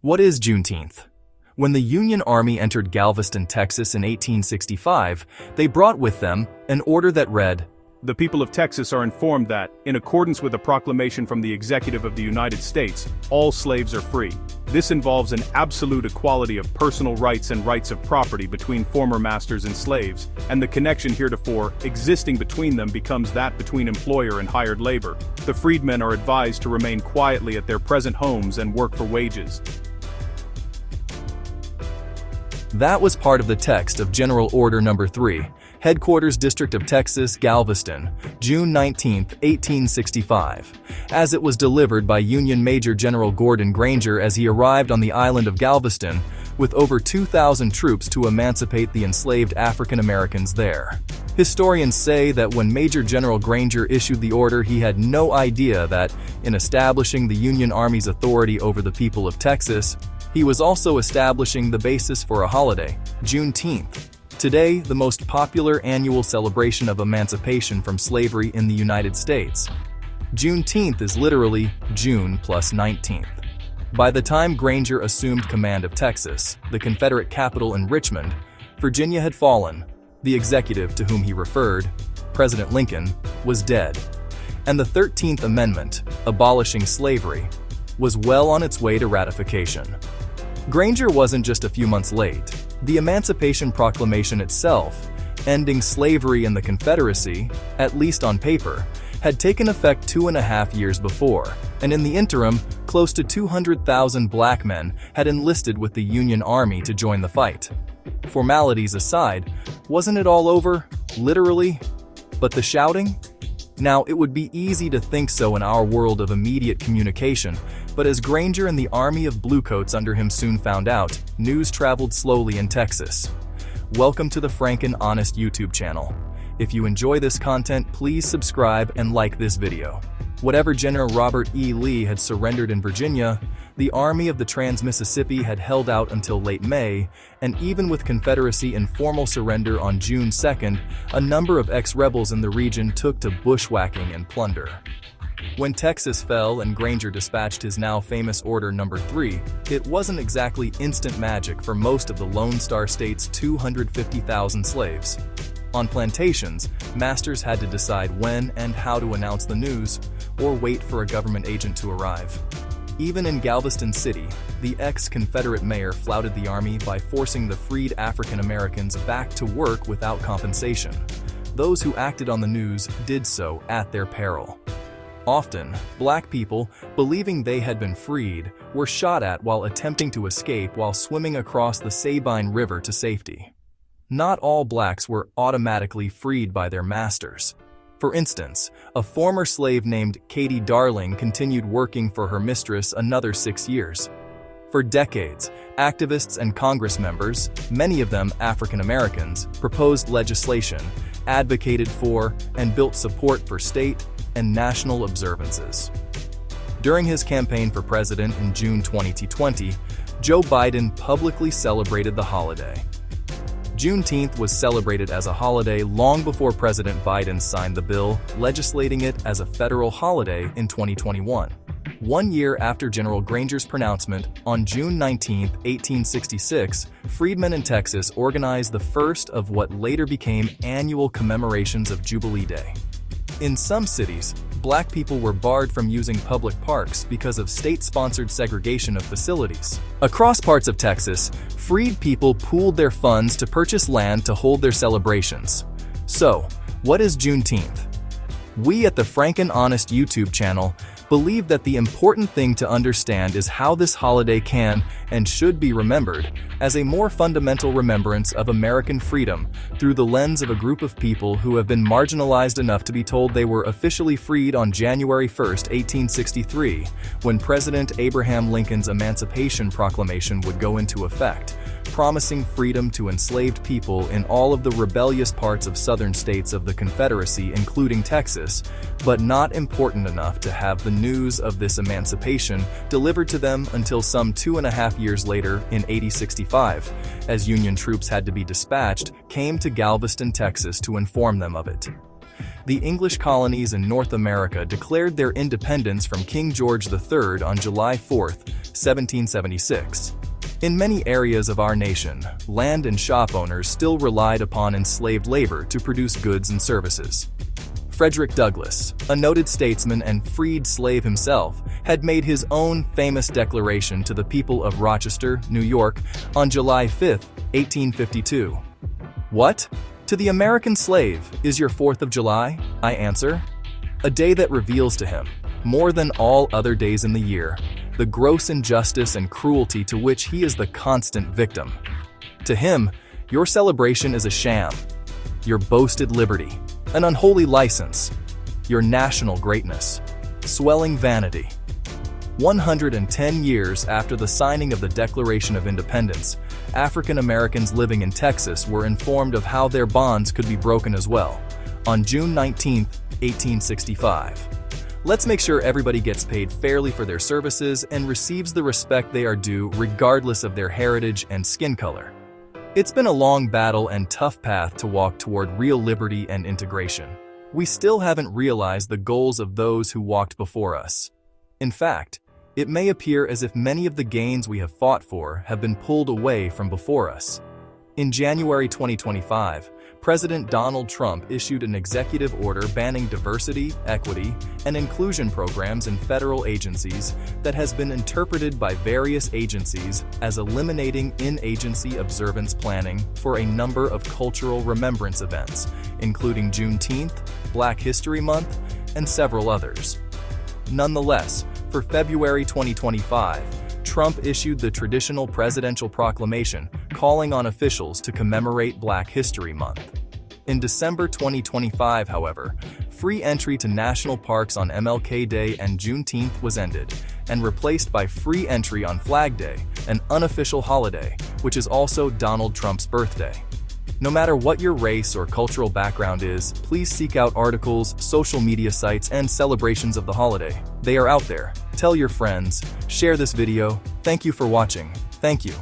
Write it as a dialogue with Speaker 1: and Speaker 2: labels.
Speaker 1: What is Juneteenth? When the Union Army entered Galveston, Texas in 1865, they brought with them an order that read,
Speaker 2: "The people of Texas are informed that, in accordance with a proclamation from the Executive of the United States, all slaves are free. This involves an absolute equality of personal rights and rights of property between former masters and slaves, and the connection heretofore existing between them becomes that between employer and hired labor. The freedmen are advised to remain quietly at their present homes and work for wages."
Speaker 1: That was part of the text of General Order No. 3, Headquarters District of Texas, Galveston, June 19, 1865, as it was delivered by Union Major General Gordon Granger as he arrived on the island of Galveston with over 2,000 troops to emancipate the enslaved African Americans there. Historians say that when Major General Granger issued the order, he had no idea that, in establishing the Union Army's authority over the people of Texas, he was also establishing the basis for a holiday, Juneteenth. Today, the most popular annual celebration of emancipation from slavery in the United States. Juneteenth is literally June plus 19th. By the time Granger assumed command of Texas, the Confederate capital in Richmond, Virginia had fallen. The executive to whom he referred, President Lincoln, was dead. And the 13th Amendment, abolishing slavery, was well on its way to ratification. Granger wasn't just a few months late. The Emancipation Proclamation itself, ending slavery in the Confederacy, at least on paper, had taken effect 2.5 years before, and in the interim, close to 200,000 black men had enlisted with the Union Army to join the fight. Formalities aside, wasn't it all over, literally? But the shouting? Now, it would be easy to think so in our world of immediate communication, but as Granger and the army of bluecoats under him soon found out, news traveled slowly in Texas. Welcome to the Frank and Honest YouTube channel. If you enjoy this content, please subscribe and like this video. Whatever General Robert E. Lee had surrendered in Virginia, the Army of the Trans-Mississippi had held out until late May, and even with Confederacy informal surrender on June 2nd, a number of ex-rebels in the region took to bushwhacking and plunder. When Texas fell and Granger dispatched his now famous Order No. 3, it wasn't exactly instant magic for most of the Lone Star State's 250,000 slaves. On plantations, masters had to decide when and how to announce the news, or wait for a government agent to arrive. Even in Galveston City, the ex-Confederate mayor flouted the army by forcing the freed African Americans back to work without compensation. Those who acted on the news did so at their peril. Often, black people, believing they had been freed, were shot at while attempting to escape while swimming across the Sabine River to safety. Not all blacks were automatically freed by their masters. For instance, a former slave named Katie Darling continued working for her mistress another 6 years. For decades, activists and Congress members, many of them African Americans, proposed legislation, advocated for, and built support for state and national observances. During his campaign for president in June 2020, Joe Biden publicly celebrated the holiday. Juneteenth was celebrated as a holiday long before President Biden signed the bill, legislating it as a federal holiday in 2021. 1 year after General Granger's pronouncement, on June 19, 1866, freedmen in Texas organized the first of what later became annual commemorations of Jubilee Day. In some cities, black people were barred from using public parks because of state-sponsored segregation of facilities. Across parts of Texas, freed people pooled their funds to purchase land to hold their celebrations. So, what is Juneteenth? We at the Frank and Honest YouTube channel believe that the important thing to understand is how this holiday can and should be remembered as a more fundamental remembrance of American freedom through the lens of a group of people who have been marginalized enough to be told they were officially freed on January 1, 1863, when President Abraham Lincoln's Emancipation Proclamation would go into effect, promising freedom to enslaved people in all of the rebellious parts of southern states of the Confederacy, including Texas, but not important enough to have the news of this emancipation delivered to them until some 2.5 years later in 1865, as Union troops had to be dispatched, came to Galveston, Texas to inform them of it. The English colonies in North America declared their independence from King George III on July 4, 1776. In many areas of our nation, land and shop owners still relied upon enslaved labor to produce goods and services. Frederick Douglass, a noted statesman and freed slave himself, had made his own famous declaration to the people of Rochester, New York, on July 5, 1852. What? To the American slave, is your 4th of July? I answer. A day that reveals to him, more than all other days in the year, the gross injustice and cruelty to which he is the constant victim. To him, your celebration is a sham, your boasted liberty, an unholy license, your national greatness, swelling vanity. 110 years after the signing of the Declaration of Independence, African Americans living in Texas were informed of how their bonds could be broken as well, on June 19, 1865. Let's make sure everybody gets paid fairly for their services and receives the respect they are due regardless of their heritage and skin color. It's been a long battle and tough path to walk toward real liberty and integration. We still haven't realized the goals of those who walked before us. In fact, it may appear as if many of the gains we have fought for have been pulled away from before us. In January 2025, President Donald Trump issued an executive order banning diversity, equity, and inclusion programs in federal agencies that has been interpreted by various agencies as eliminating in-agency observance planning for a number of cultural remembrance events, including Juneteenth, Black History Month, and several others. Nonetheless, for February 2025, Trump issued the traditional presidential proclamation calling on officials to commemorate Black History Month. In December 2025, however, free entry to national parks on MLK Day and Juneteenth was ended and replaced by free entry on Flag Day, an unofficial holiday, which is also Donald Trump's birthday. No matter what your race or cultural background is, please seek out articles, social media sites, and celebrations of the holiday. They are out there. Tell your friends, share this video. Thank you for watching. Thank you.